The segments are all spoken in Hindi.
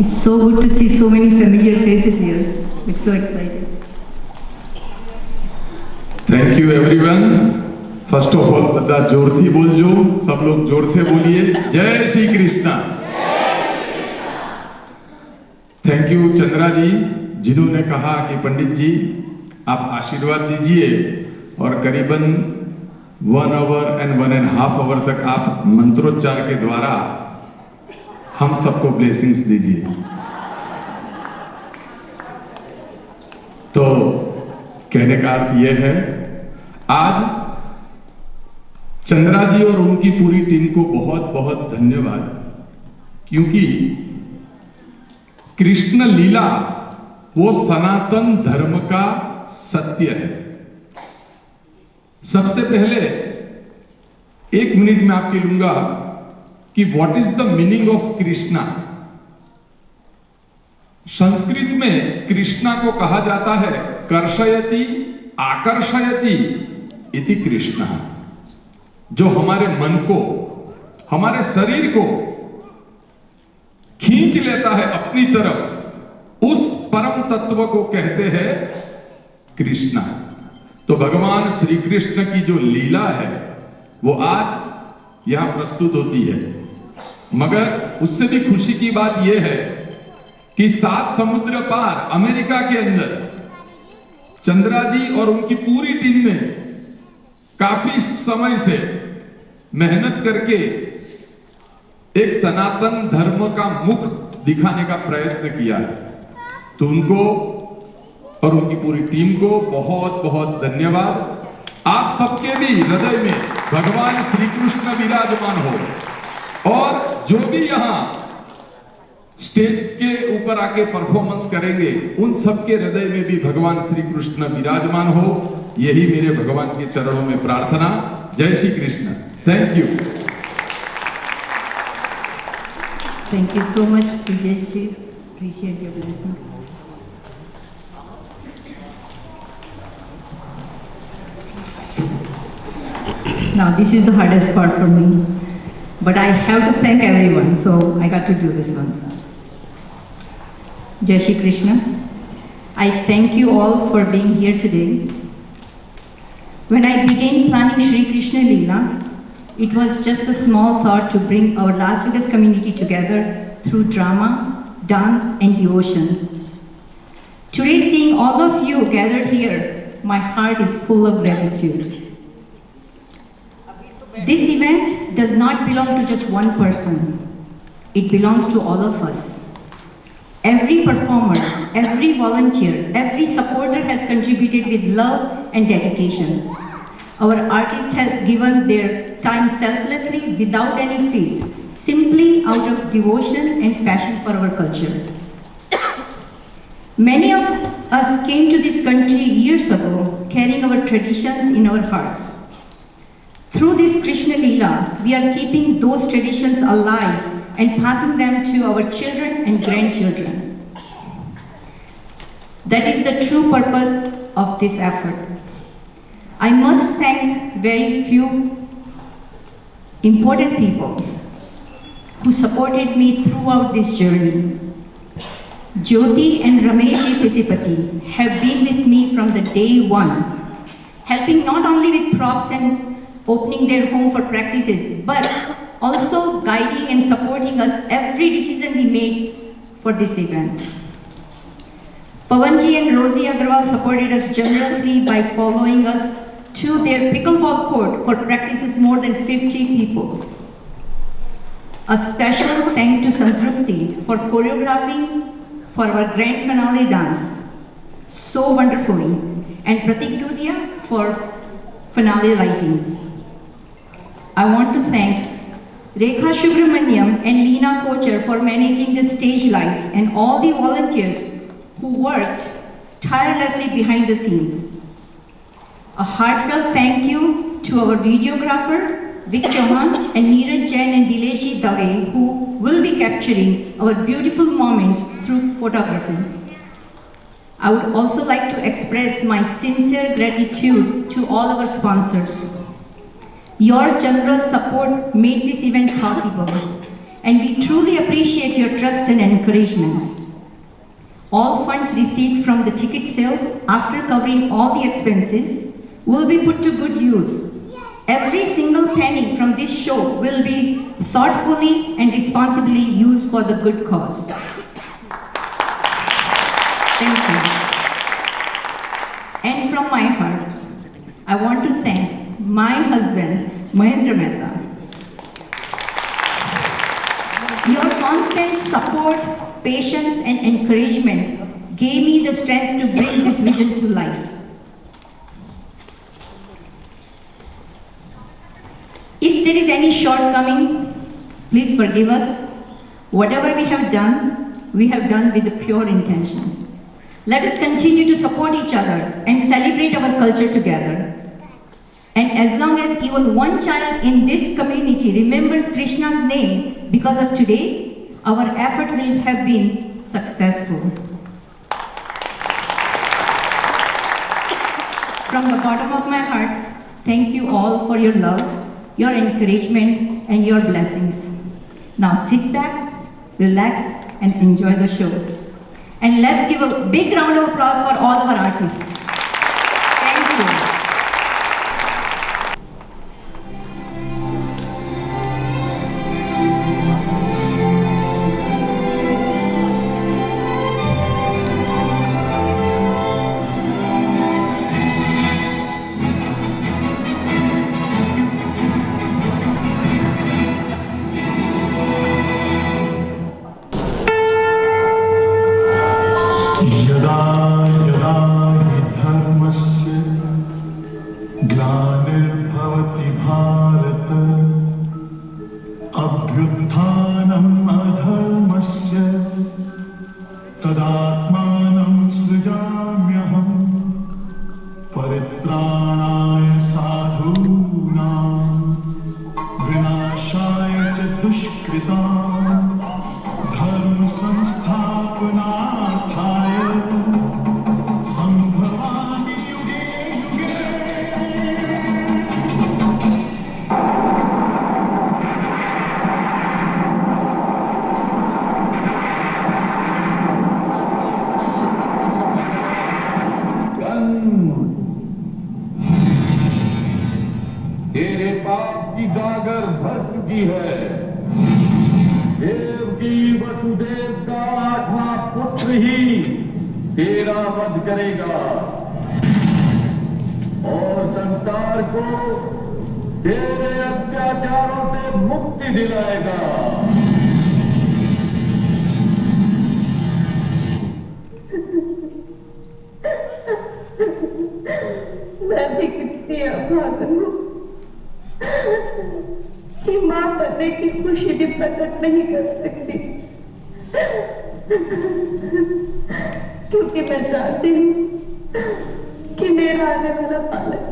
It's so good to see so many familiar faces here. Like so excited. Thank you everyone. First of all बता जोर थी बोलजो, सब लोग जोर से बोलिए जय श्री कृष्णा। थैंक यू चंद्रा जी, जिन्होंने कहा कि पंडित जी आप आशीर्वाद दीजिए और करीबन 1 आवर एंड 1.5 आवर तक आप मंत्रोच्चार के द्वारा हम सबको ब्लेसिंग्स दीजिए। तो कहने का अर्थ यह है, आज चंद्रा जी और उनकी पूरी टीम को बहुत बहुत धन्यवाद, क्योंकि कृष्ण लीला वो सनातन धर्म का सत्य है। सबसे पहले 1 मिनट में आपके लूंगा कि what is the meaning of Krishna. Sanskrit में कृष्णा को कहा जाता है कर्षयति आकर्षयति इति कृष्ण, जो हमारे मन को, हमारे शरीर को खींच लेता है अपनी तरफ, उस परम तत्व को कहते हैं कृष्णा। तो भगवान श्री कृष्ण की जो लीला है वो आज यहां प्रस्तुत होती है। मगर उससे भी खुशी की बात यह है कि 7 समुद्र पार अमेरिका के अंदर चंद्रा जी और उनकी पूरी टीम ने काफी समय से मेहनत करके एक सनातन धर्म का मुख दिखाने का प्रयत्न किया है। तो उनको और उनकी पूरी टीम को बहुत बहुत धन्यवाद। आप सबके भी हृदय में भगवान श्री कृष्ण विराजमान हो, और जो भी यहां स्टेज के ऊपर आके परफॉर्मेंस करेंगे उन सबके हृदय में भी भगवान श्री कृष्ण विराजमान हो, यही मेरे भगवान के चरणों में प्रार्थना। जय Shri Krishna. Thank you. Thank you so much, Brijesh ji. Appreciate your blessings. Now this is the hardest part for me, but I have to thank everyone, so I got to do this one. Jai Shri Krishna. I thank you all for being here today. When I began planning Shri Krishna Leela, it was just a small thought to bring our Las Vegas community together through drama, dance, and devotion. Today, seeing all of you gathered here, my heart is full of gratitude. This event does not belong to just one person. It belongs to all of us. Every performer, every volunteer, every supporter has contributed with love and dedication. Our artists have given their time selflessly without any fees, simply out of devotion and passion for our culture. Many of us came to this country years ago carrying our traditions in our hearts. Through this Krishna Leela, we are keeping those traditions alive and passing them to our children and grandchildren. That is the true purpose of this effort. I must thank very few important people who supported me throughout this journey. Jyoti and Ramesh Pisipati have been with me from the day one, helping not only with props and opening their home for practices, but also guiding and supporting us every decision we made for this event. Pavanji and Rosie Agarwal supported us generously by following us to their pickleball court for practices more than 50 people. A special thank to Santrupti for choreographing for our grand finale dance so wonderfully, and Pratik Dudia for finale lightings. I want to thank Rekha Subramaniam and Leena Kocher for managing the stage lights and all the volunteers who worked tirelessly behind the scenes. A heartfelt thank you to our videographer, Vic Chauhan, and Neeraj Jain and Dileshi Dave, who will be capturing our beautiful moments through photography. I would also like to express my sincere gratitude to all our sponsors. Your generous support made this event possible. and we truly appreciate your trust and encouragement. All funds received from the ticket sales, after covering all the expenses, will be put to good use. Every single penny from this show will be thoughtfully and responsibly used for the good cause. Thank you. And from my heart, I want to thank my husband, Mahendra Mehta. Your constant support, patience, and encouragement gave me the strength to bring this vision to life. If there is any shortcoming, please forgive us. Whatever we have done with the pure intentions. Let us continue to support each other and celebrate our culture together. And as long as even one child in this community remembers Krishna's name because of today, our effort will have been successful. From the bottom of my heart, thank you all for your love, your encouragement, and your blessings. Now sit back, relax, and enjoy the show. And let's give a big round of applause for all our artists. Thank you. यदा यदा हि धर्मस्य ग्लानिर्भवति भारत अभ्युत्थानम् अधर्मस्य तदात्मानं सृजाम्यहम् परित्राणाय साधूनां विनाशाय च दुष्कृतां धर्म संस्थापनार्थाय संभवामि युगे युगे। तेरे पाप की गागर भर चुकी है। देवकी वसुदेव का 8वां पुत्र ही तेरा वध करेगा और संसार को तेरे अत्याचारों से मुक्ति दिलाएगा। मैं भी कितनी अभागन हूँ कि माँ बनने की खुशी भी प्रकट नहीं कर सकती, क्योंकि मैं जानती हूँ कि मेरा आने वाला बालक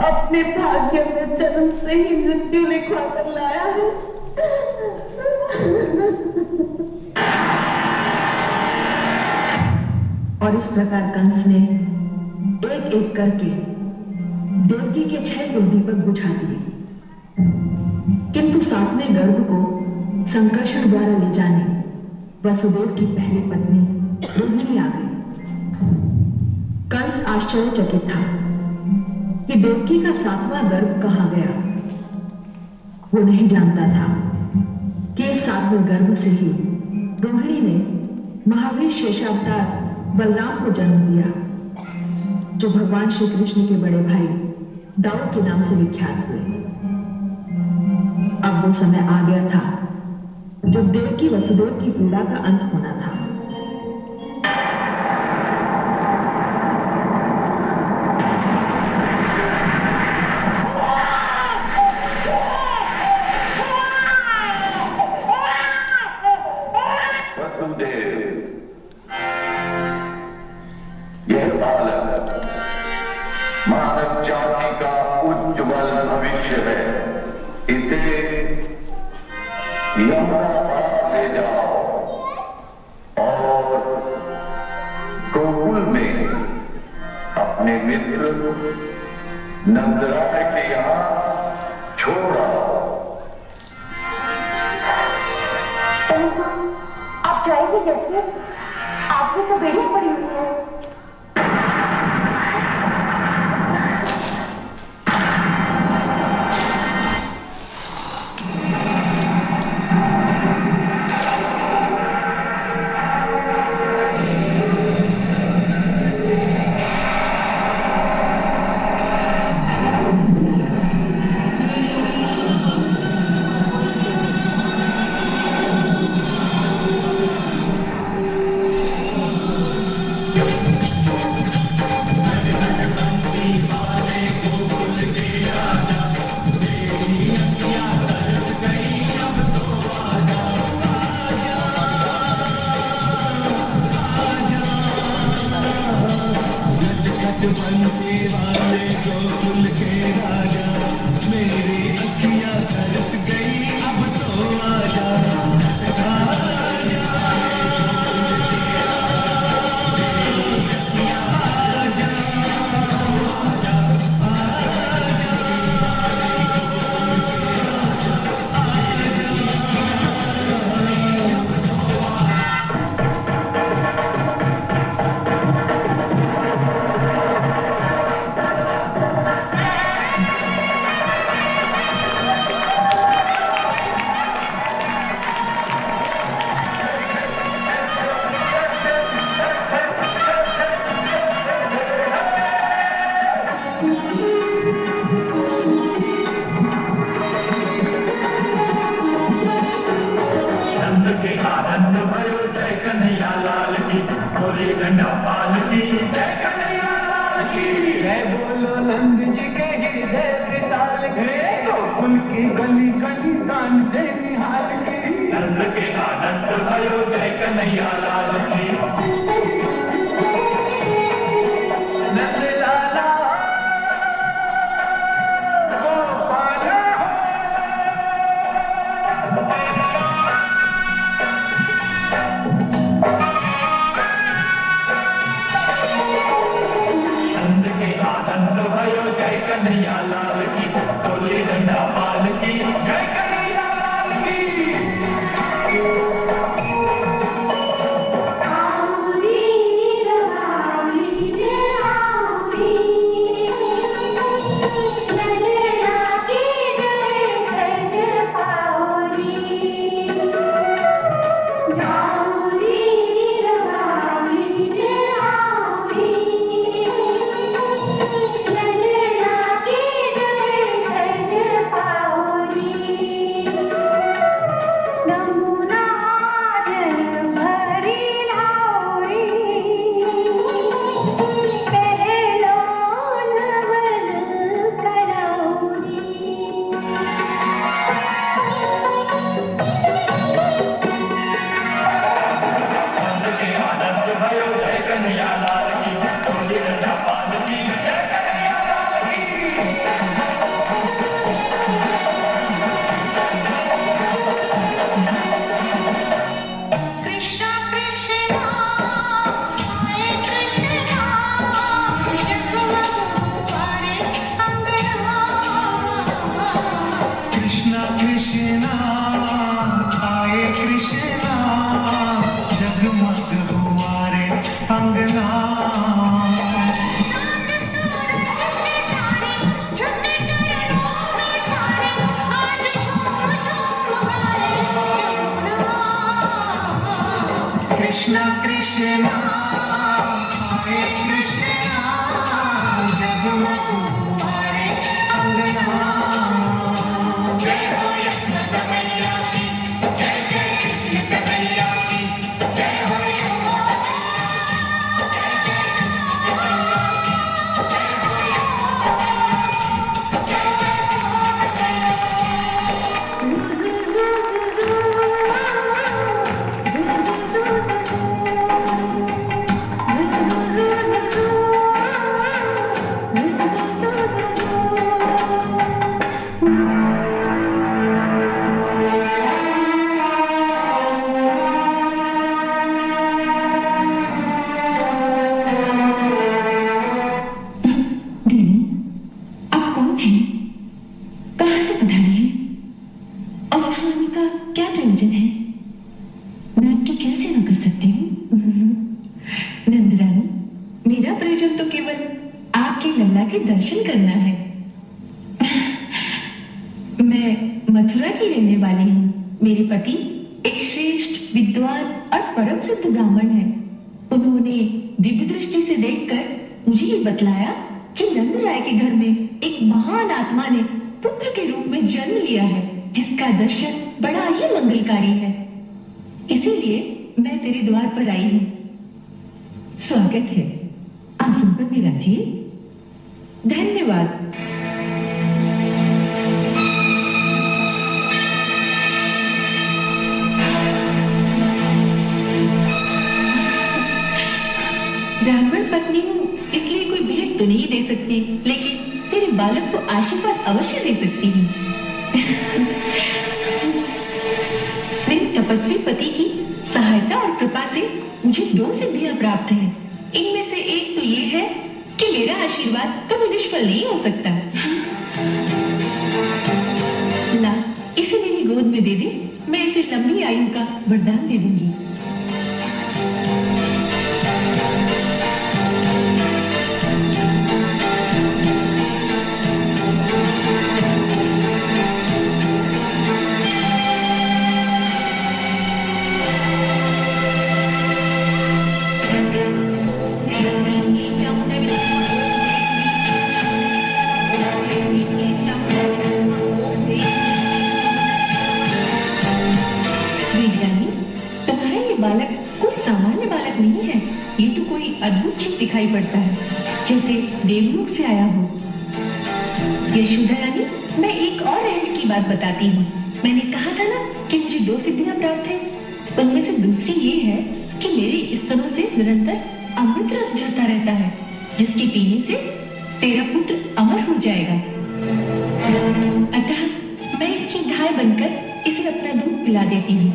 अपने भाग्य में जन्म से ही मृत्यु लिखवा कर लाया है। और इस प्रकार कंस ने एक एक करके देवकी के 6 दीपक बुझा दिए, किंतु 7वें गर्भ को संकर्षण द्वारा ले जाने वसुदेव की पहली पत्नी रोहिणी आ गई। कंस आश्चर्यचकित था कि देवकी का 7वां गर्भ कहाँ गया। वो नहीं जानता था कि इस 7वें गर्भ से ही रोहिणी ने महावीर शेषावतार बलराम को जन्म दिया, जो भगवान श्री कृष्ण के बड़े भाई दाऊद के नाम से विख्यात हुए। अब वो समय आ गया था जब देवकी वसुदेव की पीड़ा का अंत होना था। यह बालक मानव जाति का उज्ज्वल भविष्य है। इसे यमुना पार ले जाओ और गोकुल में अपने मित्र नंदराय के यहाँ छोड़ आओ। कैसे? आपको तो बेड़ी पड़ी हुई है। विद्वान और परम सिद्ध ब्राह्मण हैं। उन्होंने दिव्य दृष्टि से देखकर मुझे ये बतलाया कि नंद राय के घर में एक महान आत्मा ने पुत्र के रूप में जन्म लिया है, जिसका दर्शन बड़ा ही मंगलकारी है। इसीलिए मैं तेरे द्वार पर आई हूँ। स्वागत है। आसन पर विराजिए। धन्यवाद। ब्राह्मण पत्नी हूँ, इसलिए कोई भेंट तो नहीं दे सकती, लेकिन तेरे बालक को आशीर्वाद अवश्य दे सकती हूँ। मेरे तपस्वी पति की सहायता और कृपा से मुझे 2 सिद्धियां प्राप्त हैं। इनमें से एक तो ये है कि मेरा आशीर्वाद कभी निष्फल नहीं हो सकता। ला, इसे मेरी गोद में दे दे, मैं इसे लंबी आयु का वरदान दे दूंगी। बालक कोई सामान्य बालक नहीं है। ये तो कोई अद्भुत चीज दिखाई पड़ता है, जैसे देवलोक से आया हो। यशोदा रानी, मैं एक और रहस्य की बात बताती हूँ। मैंने कहा था ना कि मुझे 2 सिद्धियां प्राप्त हैं। उनमें से दूसरी ये है कि मेरे स्तनों से निरंतर अमृत रस झरता रहता है, जिसके पीने से तेरा पुत्र अमर हो जाएगा। अतः मैं इसकी गाय बनकर इसे अपना दूध पिला देती हूँ।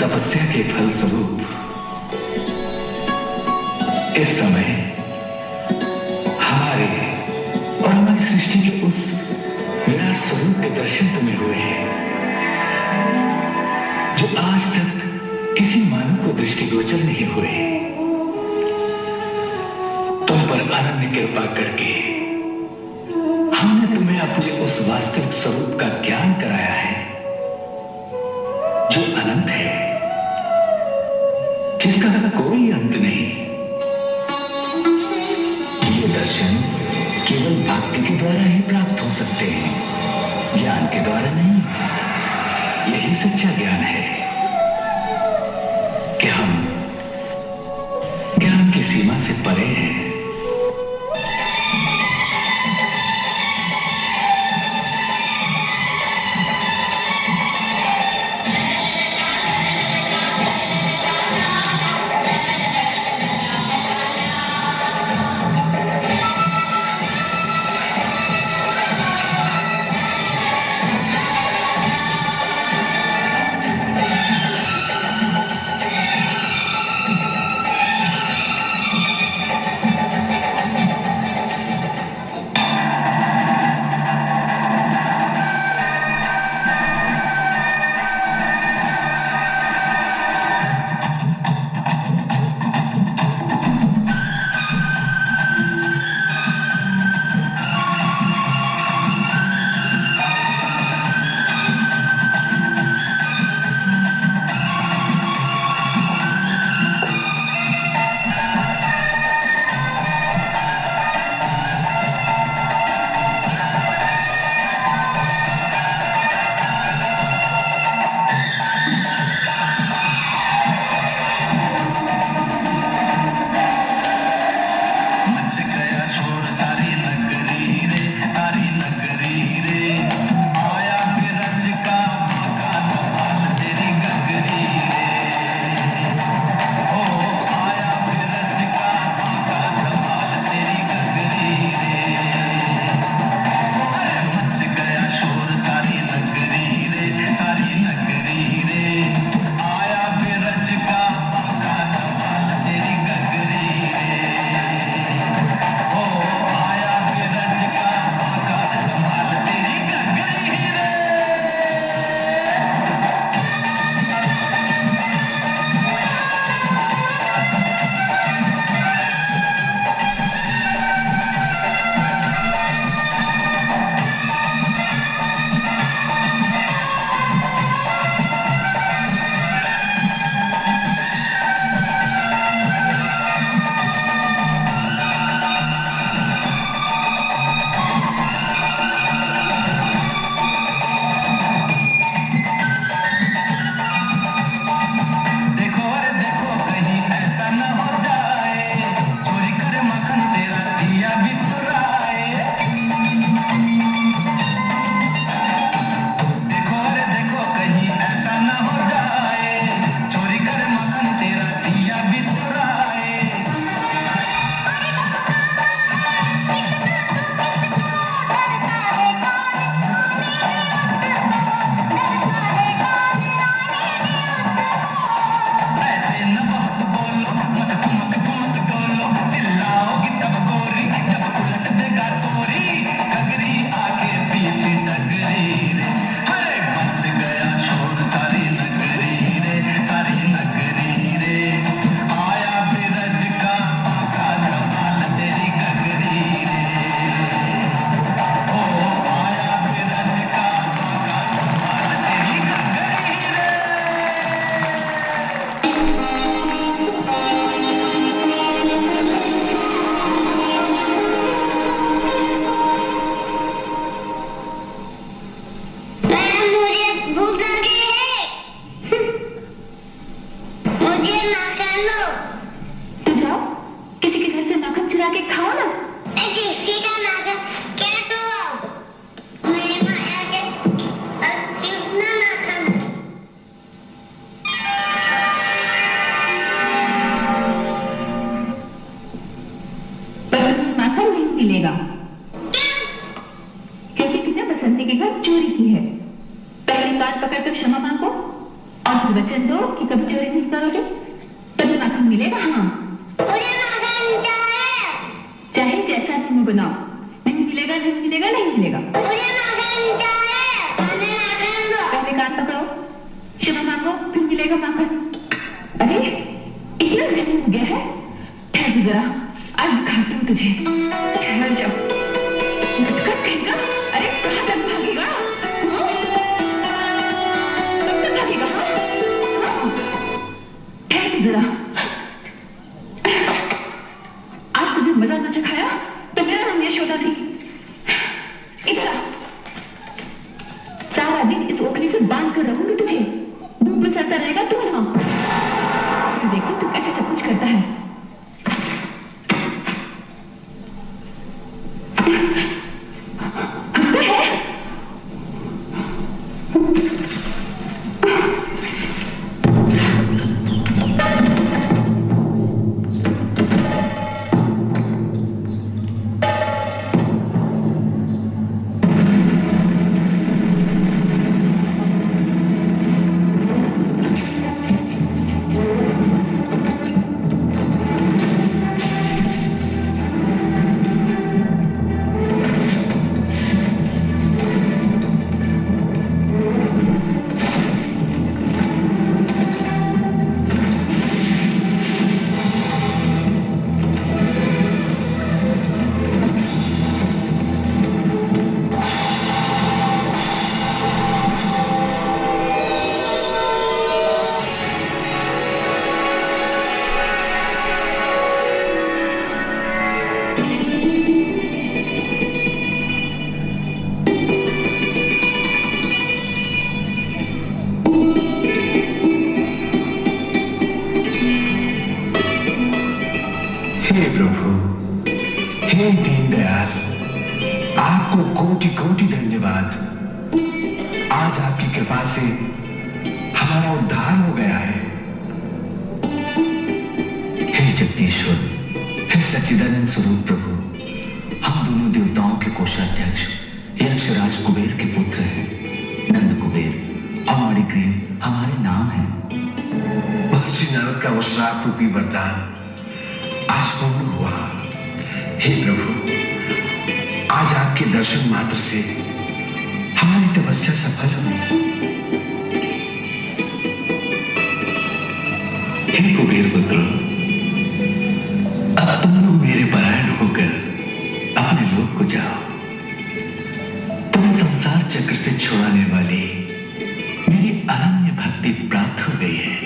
तपस्या के फलस्वरूप इस समय हमारे और हमारी सृष्टि के उस विराट स्वरूप के दर्शन तुम्हें हुए हैं, जो आज तक किसी मानव को दृष्टिगोचर नहीं हुए। तुम पर अनन्य कृपा करके हमने तुम्हें अपने उस वास्तविक स्वरूप का ज्ञान कराया है जो अनंत है, जिसका कोई अंत नहीं। ये दर्शन केवल भक्ति के द्वारा ही प्राप्त हो सकते हैं, ज्ञान के द्वारा नहीं। यही सच्चा ज्ञान है कि हम ज्ञान की सीमा से परे हैं। मिलेगा क्योंकि तुमने बसंती के घर चोरी की है। पहले बात पकड़कर क्षमा मांगो और फिर वचन दो कि कभी चोरी नहीं करोगे, तभी माखन मिलेगा। हाँ, चाहे जैसा तुम बनाओ, नहीं मिलेगा नहीं मिलेगा नहीं मिलेगा। पहले कान पकड़ो, क्षमा मांगो, फिर मिलेगा माखन। अरे इतना जहन हो गया है, ठहर जरा, आज दिखाती हूँ तुझे। ठहर जाओ। नटखट कहेगा। अरे कहाँ तक भागेगा? कब तक भागेगा? ठहर जरा। आज तुझे मजा न चखाया तो मेरा नाम यशोदा नहीं। इधर आ। सारा दिन इस ओखली से बांध कर रखूंगी तुझे। धूप में सड़ता रहेगा तू यहाँ। देखते तू कैसे सब कुछ करता है। हंसता है। हे प्रभु, हे दीनदयाल, आपको कोटि कोटि धन्यवाद। आज आपकी कृपा से हमारा उद्धार हो गया है। हे जगदीश्वर, हे सच्चिदानंद स्वरूप प्रभु, हम दोनों देवताओं के कोषाध्यक्ष यक्षराज कुबेर के पुत्र हैं। नंद कुबेर और मणिग्रीव हमारे नाम हैं। महर्षि नारद का वो श्राप रूपी वरदान आज पूर्ण हुआ। हे प्रभु, आज आपके दर्शन मात्र से हमारी तपस्या सफल हुई। हे कुबेर पुत्र, अब तुम लोग मेरे परायण होकर अपने लोक को जाओ। तुम संसार चक्र से छुड़ाने वाली मेरी अनन्य भक्ति प्राप्त हो गई है।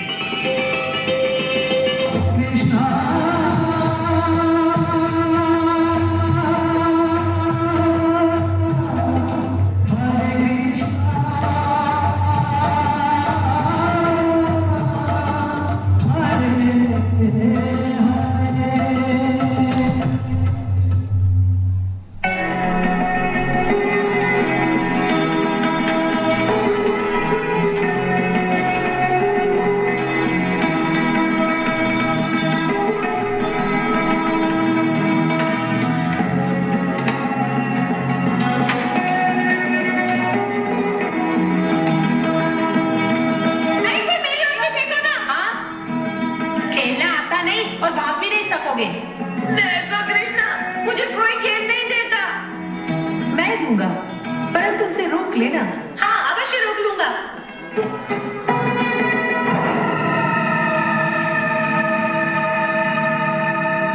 परंतु उसे रोक लेना। हाँ, अवश्य रोक लूंगा।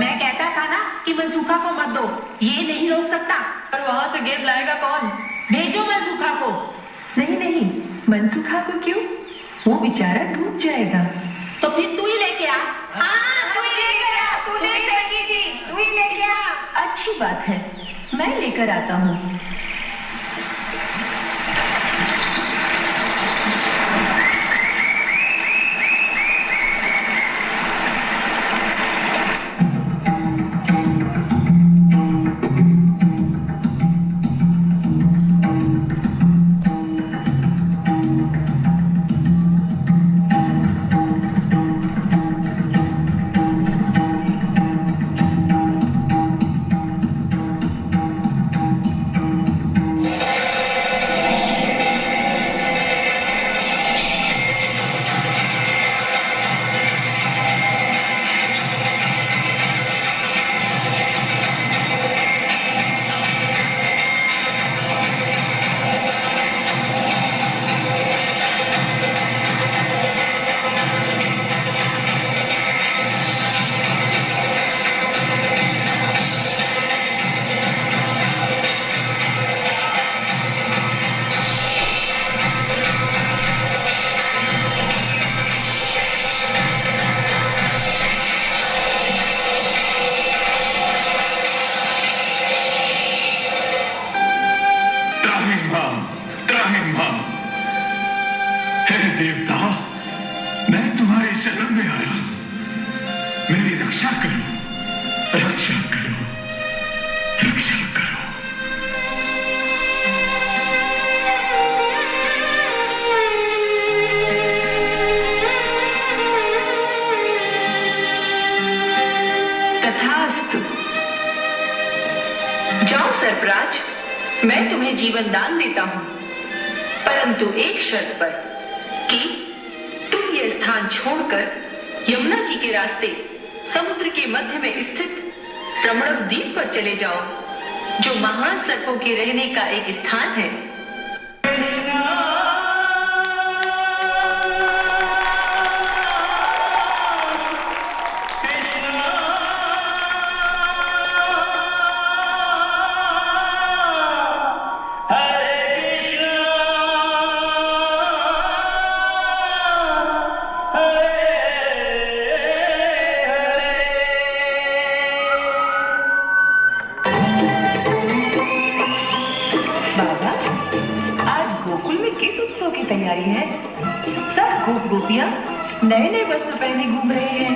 मैं कहता था ना कि मनसूखा को मत दो, ये नहीं रोक सकता। पर वहां से गेंद लाएगा कौन? भेजो मनसूखा को। नहीं नहीं, मनसूखा को क्यों? वो बेचारा डूब जाएगा। तो फिर तू ही लेके आ। हाँ, तू ही लेके आ। तू नहीं रहेगी थी, तू ही लेके आ। अच्छी बात है, मैं लेकर आता हूँ। तुम्हारे शरण में आया, मेरी रक्षा करो, रक्षा करो, रक्षा करो। तथास्तु। जाओ सर्पराज, मैं तुम्हें जीवन दान देता हूं, परंतु एक शर्त पर कि तुम यह स्थान छोड़कर यमुना जी के रास्ते समुद्र के मध्य में स्थित रमणक द्वीप पर चले जाओ, जो महान सर्पों के रहने का एक स्थान है। तैयारी है। सब गोप गोपियां नए नए वस्त्र पहने घूम रहे हैं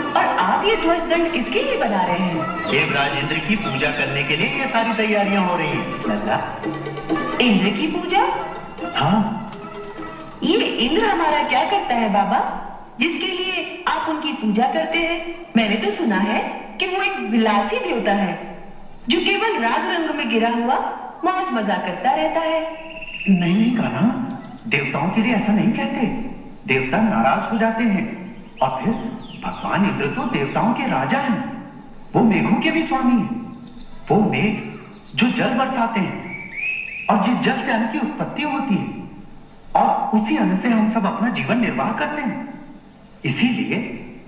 और आप ये ध्वज दंड किसके लिए बना रहे हैं? देवराज इंद्र की पूजा करने के लिए ये सारी तैयारियां हो रही हैं। लल्ला, इंद्र की पूजा? हाँ। ये इंद्र हमारा क्या करता है बाबा, जिसके लिए आप उनकी पूजा करते हैं? मैंने तो सुना है कि वो एक विलासी देवता है जो केवल राग रंग में गिरा हुआ मौज मजा करता रहता है। नहीं नहीं कान्हा, देवताओं के लिए ऐसा नहीं कहते। देवता नाराज हो जाते हैं और फिर भगवान इंद्र तो देवताओं के राजा हैं। वो मेघों के भी स्वामी हैं। वो मेघ जो जल बरसाते हैं और जिस जल से अन्न की उत्पत्ति होती है और उसी अन्न से हम सब अपना जीवन निर्वाह करते हैं। इसीलिए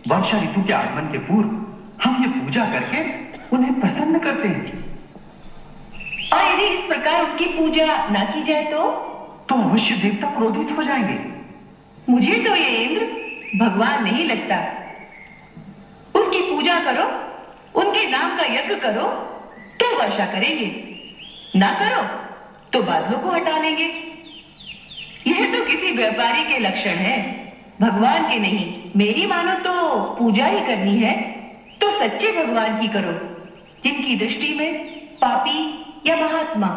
वर्षा ऋतु के आगमन के पूर्व हम ये पूजा करके उन्हें प्रसन्न करते हैं। और यदि इस प्रकार उनकी पूजा ना की जाए तो अवश्य देवता क्रोधित हो जाएंगे। मुझे तो ये इंद्र भगवान नहीं लगता। उसकी पूजा करो, उनके नाम का यज्ञ करो तो वर्षा करेंगे, ना करो तो बादलों को हटा लेंगे। यह तो किसी व्यापारी के लक्षण है, भगवान के नहीं। मेरी मानो तो पूजा ही करनी है तो सच्चे भगवान की करो, जिनकी दृष्टि में पापी या महात्मा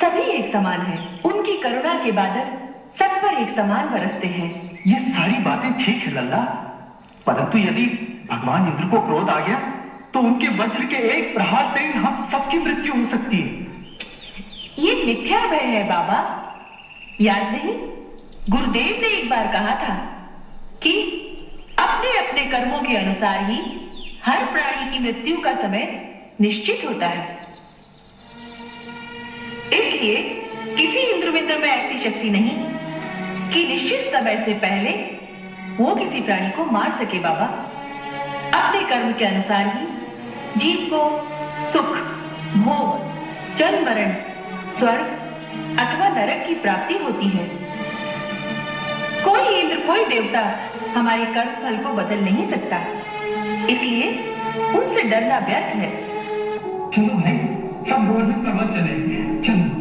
सभी एक समान है। उनकी करुणा के बादल सब पर एक समान बरसते हैं। ये सारी बातें ठीक है लल्ला, परंतु यदि भगवान इंद्र को क्रोध आ गया तो उनके वज्र के एक प्रहार से ही हम सबकी मृत्यु हो सकती है। ये मिथ्या भय है बाबा। याद नहीं, गुरुदेव ने एक बार कहा था कि अपने अपने कर्मों के अनुसार ही हर प्राणी की मृत्यु का समय निश्चित होता है। इसलिए किसी इंद्रमिंद्र में ऐसी शक्ति नहीं कि निश्चित समय से पहले वो किसी प्राणी को मार सके बाबा। अपने कर्म के अनुसार ही जीव को सुख, भोग, जन्म मरण, स्वर्ग अथवा नरक की प्राप्ति होती है। कोई इंद्र, कोई देवता हमारे कर्म फल को बदल नहीं सकता, इसलिए उनसे डरना व्यर्थ है। चलो भाई, सब गोवर्धन पर्वत चले। चलो।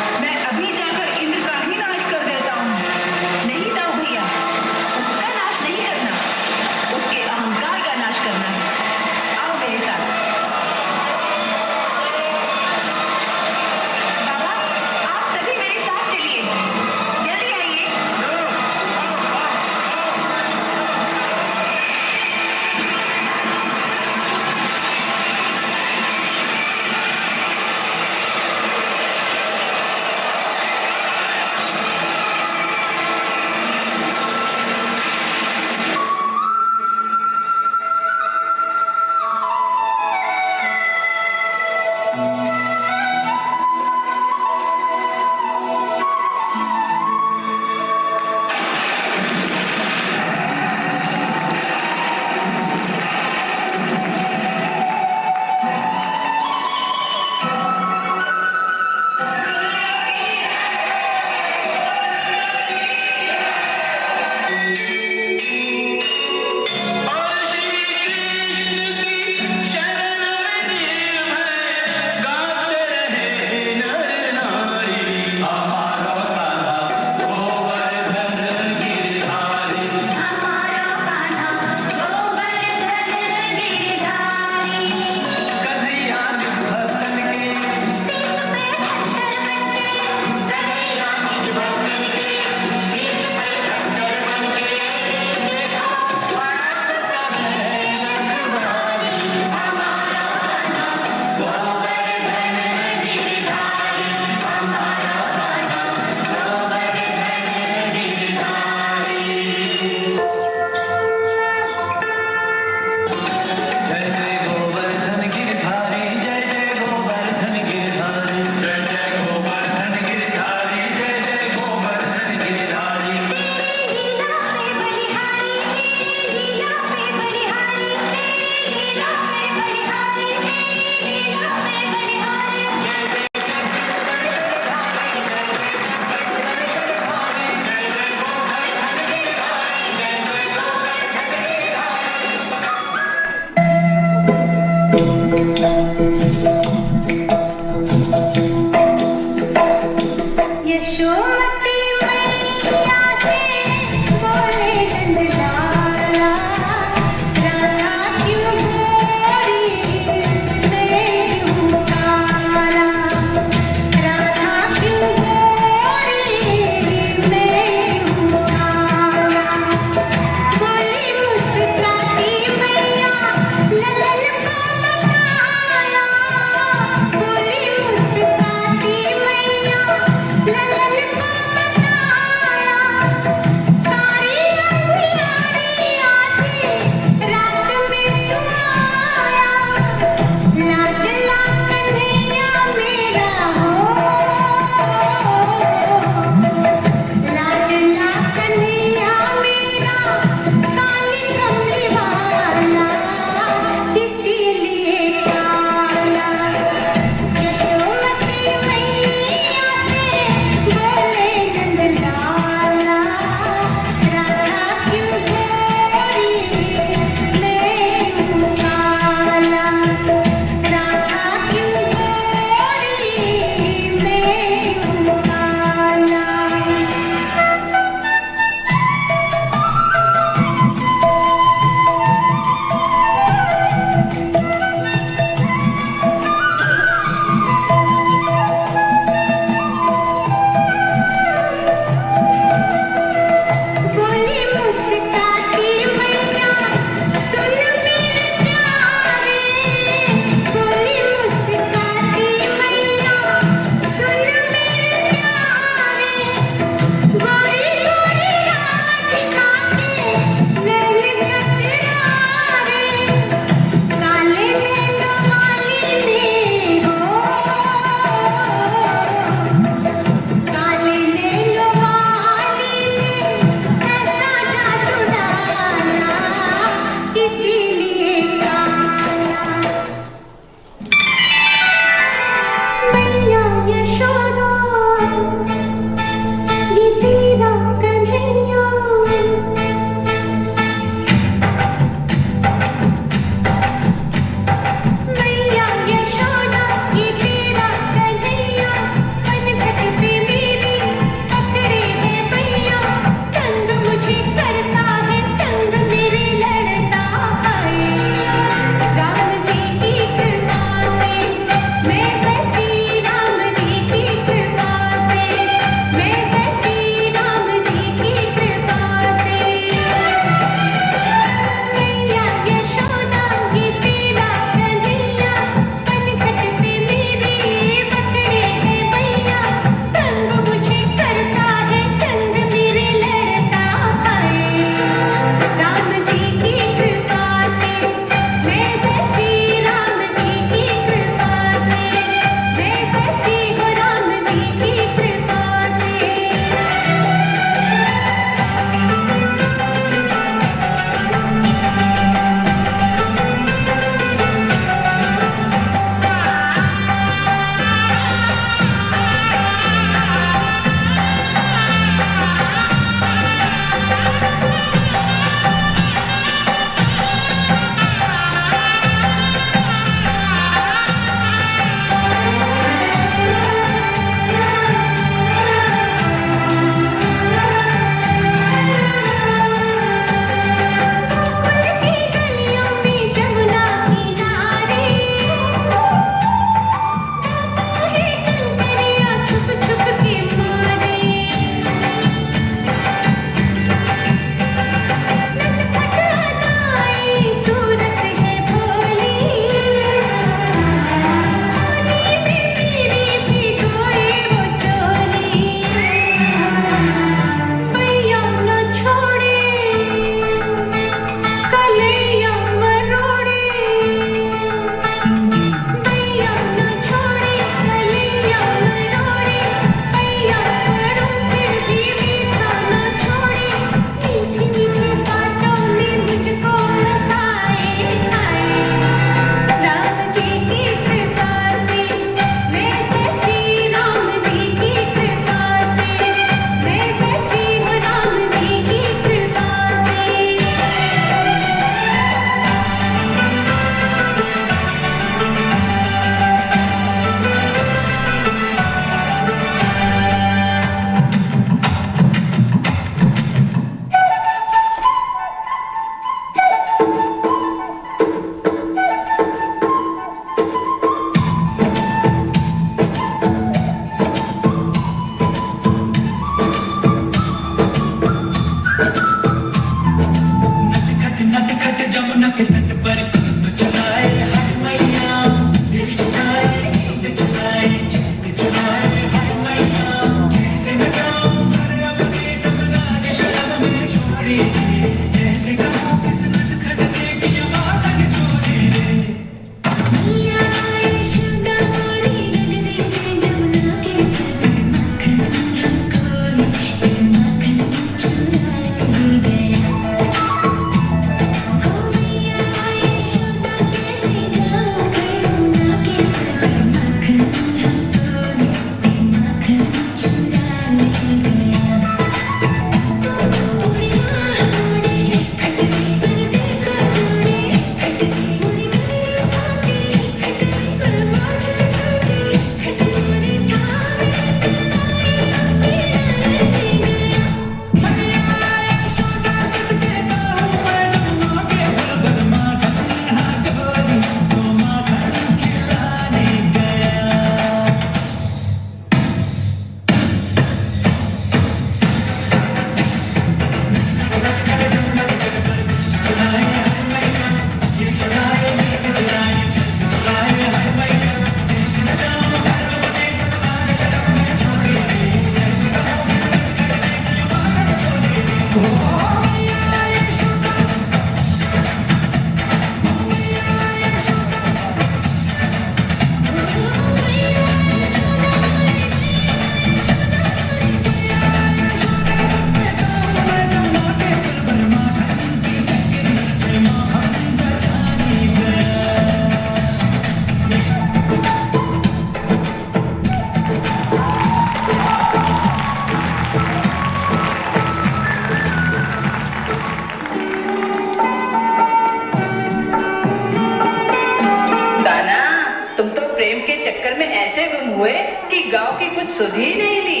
चक्कर में ऐसे गुम हुए कि गांव की कुछ सुध ही नहीं ली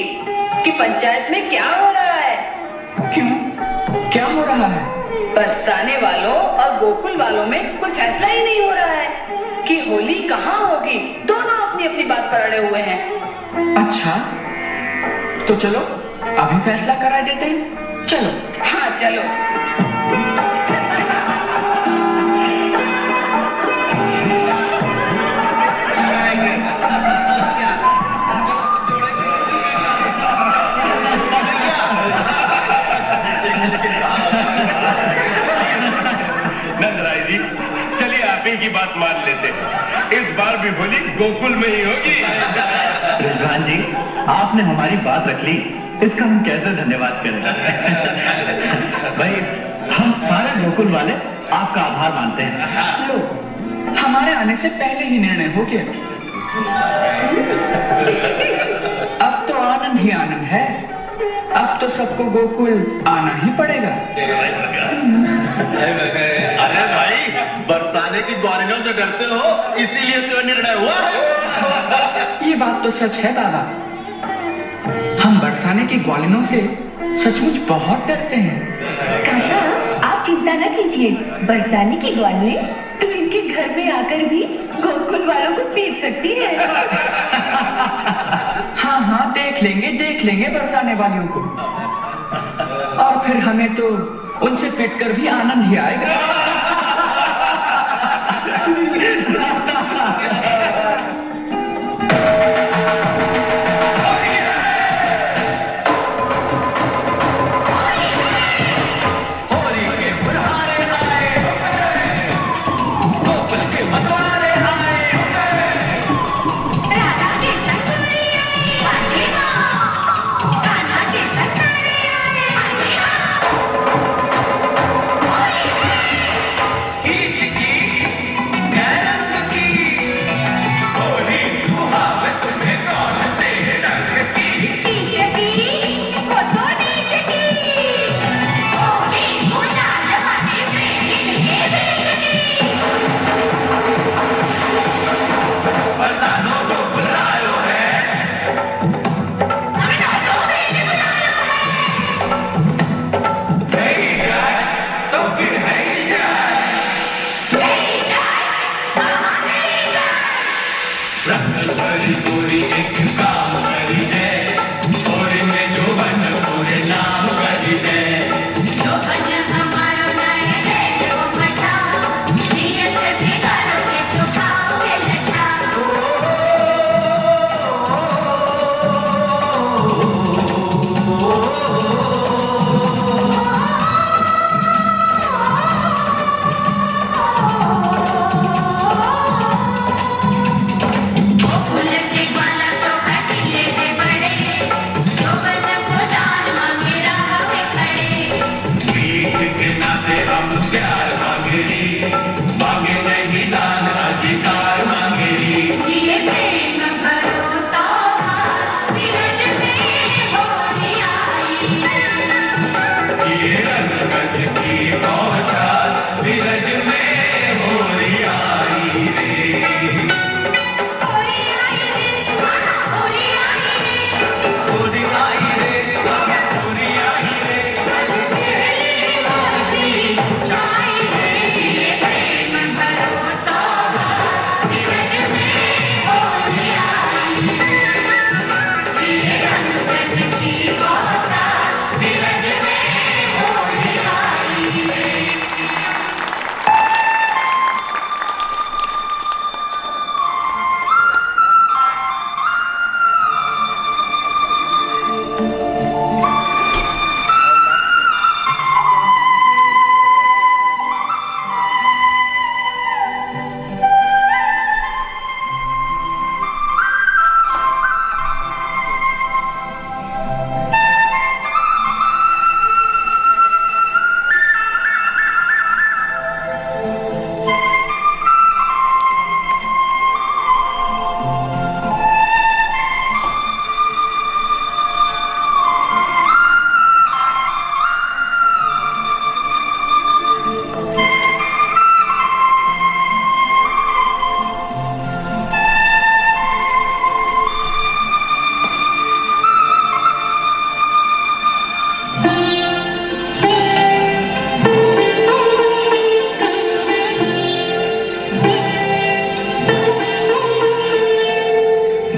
कि पंचायत में क्या हो रहा है। क्यों? क्या हो रहा है? बरसाने वालों और गोकुल वालों में कोई फैसला ही नहीं हो रहा है कि होली कहाँ होगी। दोनों अपनी अपनी बात पर अड़े हुए हैं। अच्छा, तो चलो अभी फैसला करा देते हैं। चलो। हाँ चलो। नंदराय जी, चलिए आप ही की बात मान लेते। इस बार भी होली गोकुल में ही होगी। रिजवान जी, आपने हमारी बात रख ली, इसका हम कैसे धन्यवाद करें। भाई, हम सारे गोकुल वाले आपका आभार मानते हैं। लो, हमारे आने से पहले ही निर्णय हो गया। अब तो आनंद ही आनंद है। अब तो सबको गोकुल आना ही पड़ेगा। अरे भाई, बरसाने की ग्वालिनों से डरते हो, इसीलिए तो निर्णय हुआ। ये बात तो सच है बाबा। हम बरसाने की ग्वालिनों से सचमुच बहुत डरते हैं। काका, आप चिंता न कीजिए। बरसाने की ग्वालिन तो इनके घर में आकर भी गोकुल वालों को पीट सकती है। हाँ हाँ, देख लेंगे बरसाने वालियों को। और फिर हमें तो उनसे पिटकर भी आनंद ही आएगा।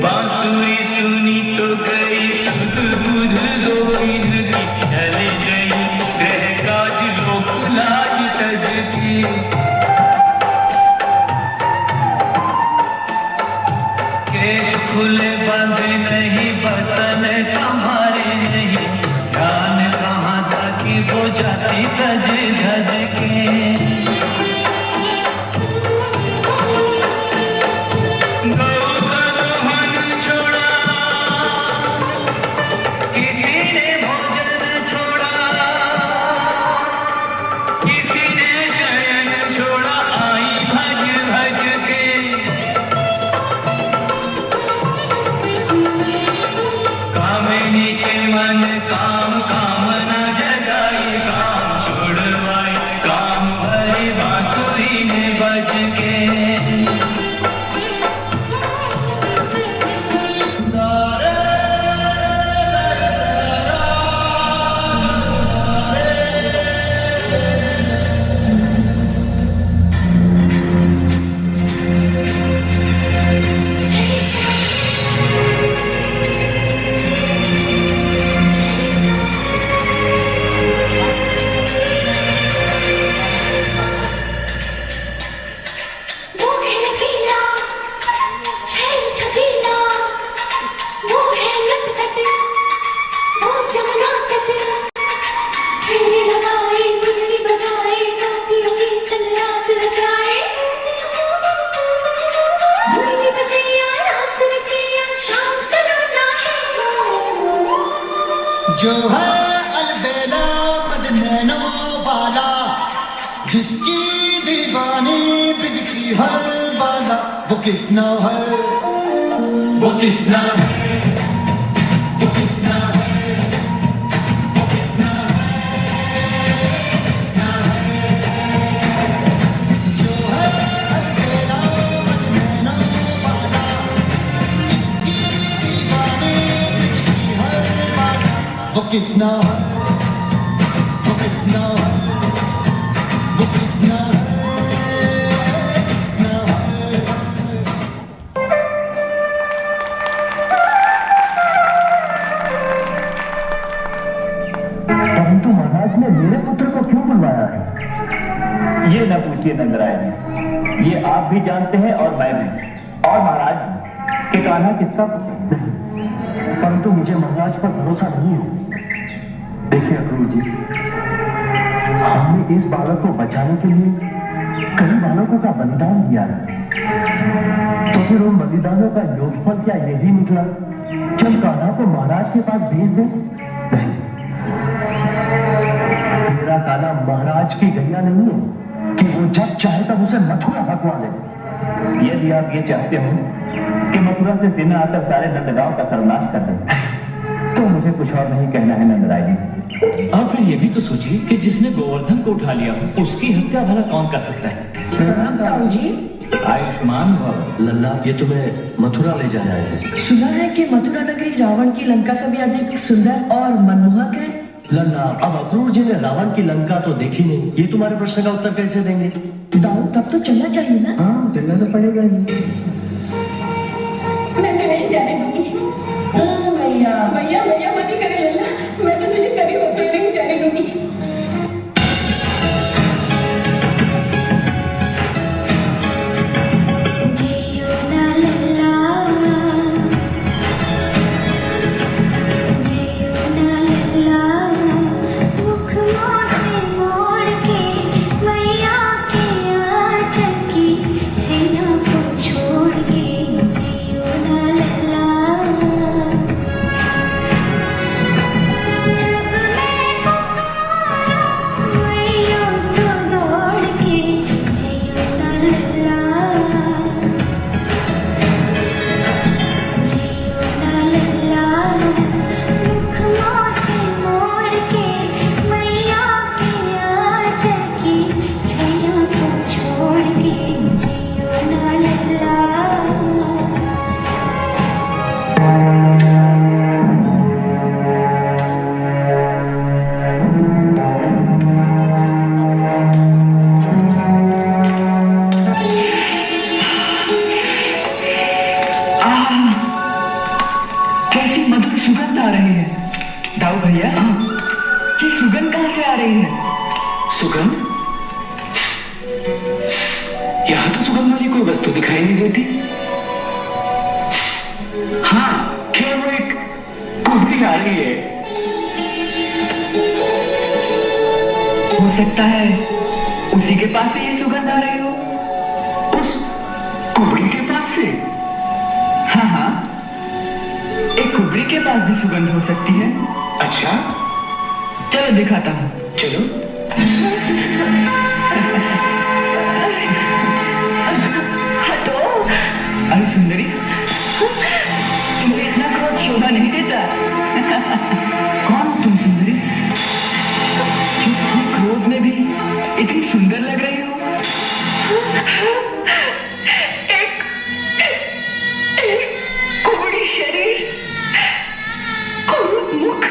बांसुरी सुनी तो गई सुध बुध दो इनकी, चले गई ग्रह काज लोक लाज तज की। केश खुले बांधे नहीं, बसन संभाले नहीं, ध्यान कहाँ था कि वो जाती सज धज के। जो है अलबेला मदनैनो वाला, जिसकी दीवानी ब्रिज की हर बाला, वो किसना है, वो किसना है, वो किसना है, वो किसना है, किसना है। जो है अलबेला मदनैनो वाला, जिसकी दीवानी ब्रिज की हर बाला, वो किसना है, वो किसना है, वो किसना है, किसना है। परंतु महाराज ने मेरे पुत्र को क्यों बुलवाया है? ये न पूछिए नंदराय जी, ये आप भी जानते हैं और मैं भी, और महाराज भी, कि कान्हा किसका पुत्र है। परंतु मुझे महाराज पर भरोसा नहीं है। देखिए अक्रूर जी, हमने इस बालक को बचाने के लिए कई बालकों का बलिदान दिया है, तो फिर उन बलिदानों का योगफल क्या यही निकला कि हम कान्हा को महाराज के पास भेज दें? नहीं, मेरा कान्हा महाराज की गैया नहीं है कि वो जब चाहे तब उसे मथुरा भगवा ले। यदि आप ये चाहते हो कि मथुरा से सेना आकर सारे नंदगांव का सर्वनाश कर दे, तो मुझे कुछ और नहीं कहना है नंदराय जी। आप फिर ये भी तो सोचिए कि जिसने गोवर्धन को उठा लिया उसकी हत्या भला कौन कर सकता है। जी आयुष्मान भव। लल्ला, ये तुम्हें मथुरा ले जाना है। सुना है कि मथुरा नगरी रावण की लंका से भी अधिक सुंदर और मनमोहक है। लल्ला, अब अक्रूर जी ने रावण की लंका तो देखी नहीं, ये तुम्हारे प्रश्न का उत्तर कैसे देंगे? दाऊद, तब तो चलना चाहिए ना। हाँ, चलना तो पड़ेगा ही। मैं तो नहीं जाने दूंगी। भैया भैया भैया मत ही करे लल्ला, मैं तो तुझे कभी वफा नहीं जाने दूंगी। छोड़ रही है। सुगंध? यहां तो सुगंध वाली कोई वस्तु दिखाई नहीं देती। हाँ, क्या वो एक कुबड़ी आ रही है? हो सकता है उसी के पास से ये सुगंध आ रही हो। उस कुबड़ी के पास से? हाँ हाँ, एक कुबड़ी के पास भी सुगंध हो सकती है। अच्छा, चलो दिखाता हूँ। चलो। हटो। अरे सुंदरी, तुम्हें इतना क्रोध शोभा नहीं देता। कौन हो तुम सुंदरी, जो तुम क्रोध में भी इतनी सुंदर लग रही हो? एक कुबड़ी शरीर, कुरूप मुख,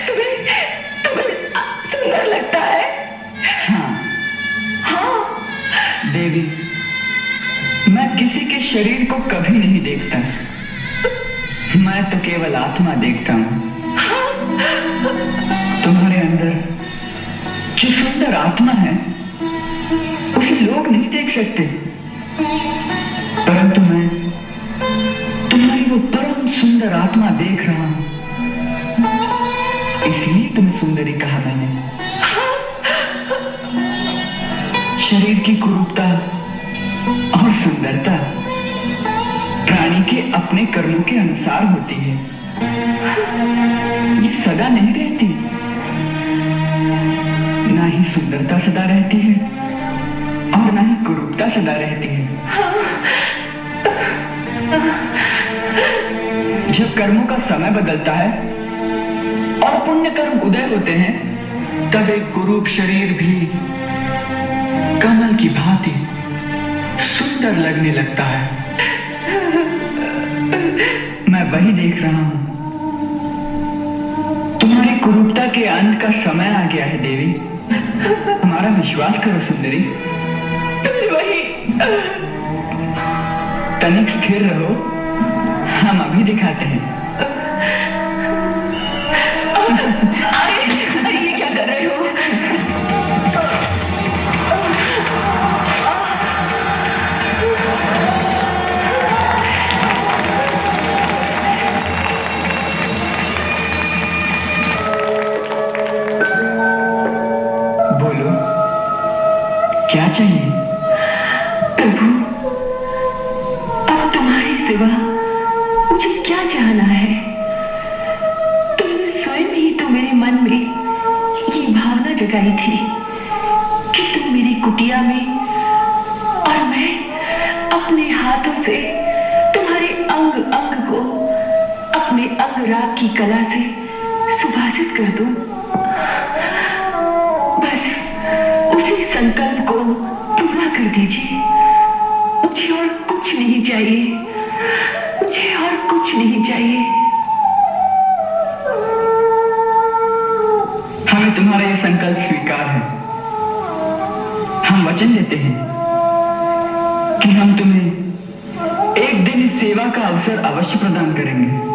तुम्हें सुंदर लगता है? हाँ देवी, मैं किसी के शरीर को कभी नहीं देखता, मैं तो केवल आत्मा देखता हूं। तुम्हारे अंदर जो सुंदर आत्मा है उसे लोग नहीं देख सकते, परंतु मैं तुम्हारी वो परम सुंदर आत्मा देख रहा हूं, इसलिए तुम्हें सुंदरी कहा मैंने। शरीर की कुरूपता और सुंदरता प्राणी के अपने कर्मों के अनुसार होती है, ये सदा नहीं रहती। ना ही सुंदरता सदा रहती है और ना ही कुरूपता सदा रहती है। जब कर्मों का समय बदलता है और पुण्य कर्म उदय होते हैं, तब एक कुरूप शरीर भी कमल की भांति सुंदर लगने लगता है। मैं वही देख रहा हूं। तुम्हारी कुरूपता के अंत का समय आ गया है देवी, हमारा विश्वास करो सुंदरी। वही तनिक स्थिर रहो, हम अभी दिखाते हैं। अरे ये क्या कर रहे हो? बोलो, क्या चाहिए? प्रभु, अब तुम्हारे सिवा मुझे क्या चाहना है? तुमने स्वयं ही तो मेरे मन में ये भावना जगाई थी कि तुम मेरी कुटिया में और मैं अपने हाथों से तुम्हारे अंग अंग को अपने अंग राग की कला से सुभाषित कर दूं। बस उसी संकल्प को पूरा कर दीजिए। मुझे और कुछ नहीं चाहिए, मुझे और कुछ नहीं चाहिए। हमें तुम्हारा यह संकल्प स्वीकार है। हम वचन देते हैं कि हम तुम्हें एक दिन इस सेवा का अवसर अवश्य प्रदान करेंगे।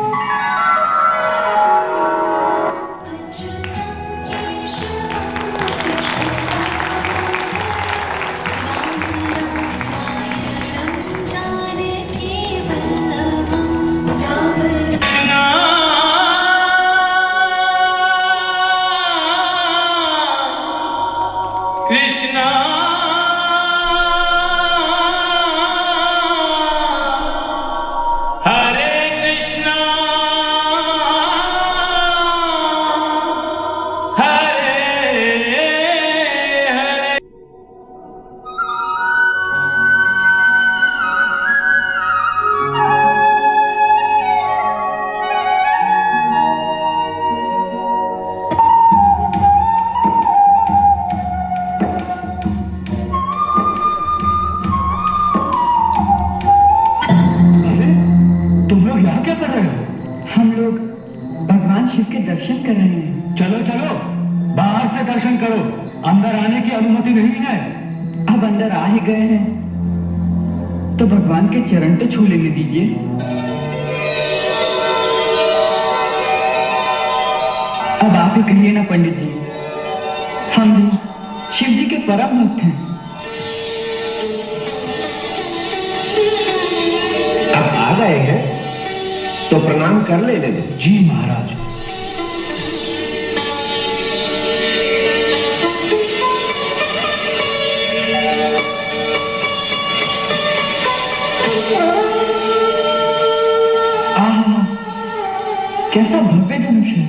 अंदर आने की अनुमति नहीं है। अब अंदर आ ही गए हैं तो भगवान के चरण तो छू लेने दीजिए। अब आप ही कहिए ना पंडित जी, हम भी शिव जी के परम भक्त हैं। अब आ गए हैं तो प्रणाम कर लेने दो। जी महाराज। कैसा भव्य धनुष है।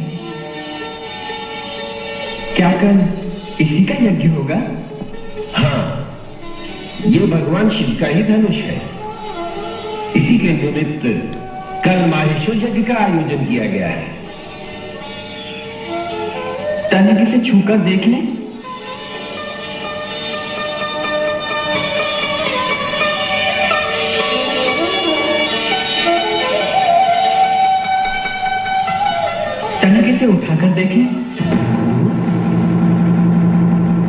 क्या कल इसी का यज्ञ होगा? हाँ, ये भगवान शिव का ही धनुष है। इसी के निमित्त कल माहेश्वर यज्ञ का आयोजन किया गया है। तनिक इसे छूकर देख लें। तनिक इसे उठाकर देखें।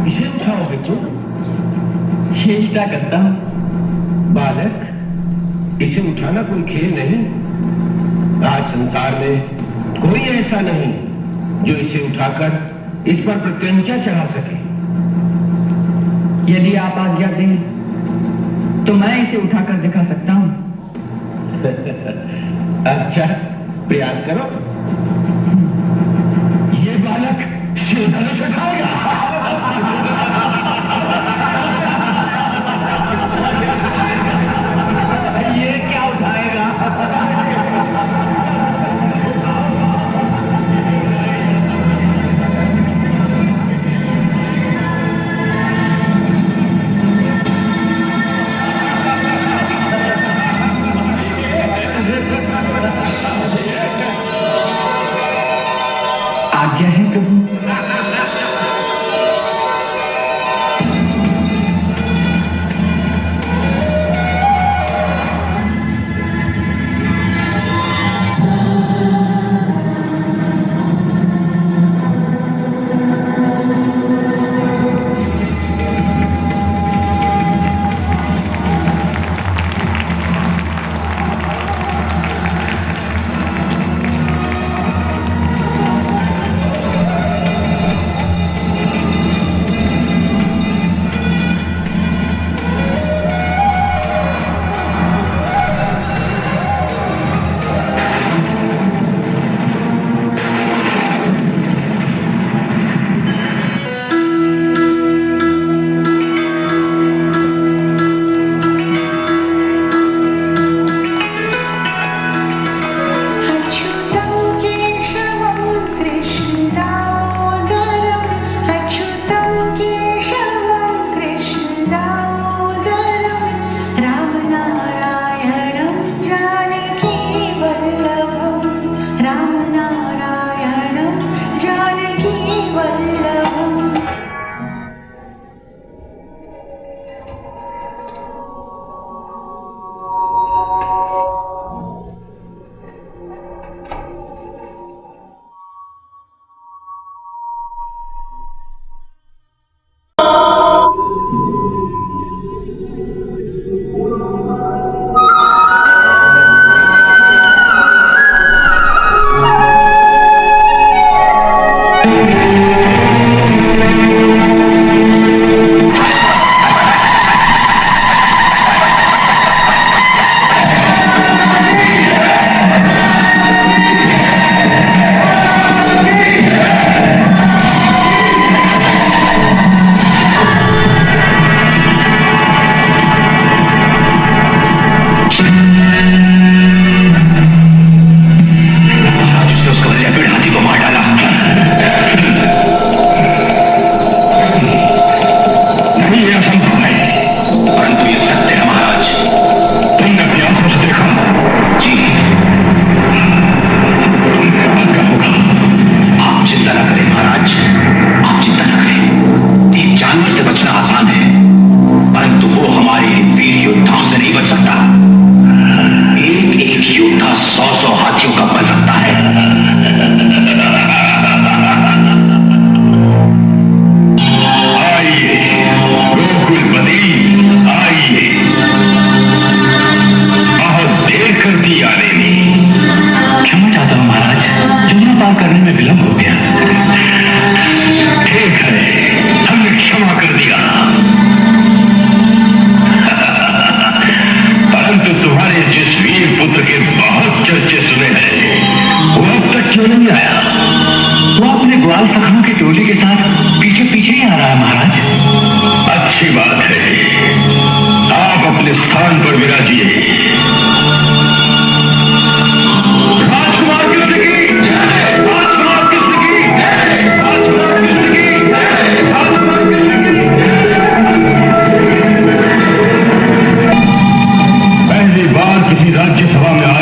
इसे उठाओगे तुम? चेष्टा करता हूं। बालक, इसे उठाना कोई खेल नहीं। आज संसार में कोई ऐसा नहीं जो इसे उठाकर इस पर प्रत्यंचा चढ़ा सके। यदि आप आज्ञा दें तो मैं इसे उठाकर दिखा सकता हूं। अच्छा, प्रयास करो। ये बालक शिव धनुष उठाएगा। ये क्या उठाएगा?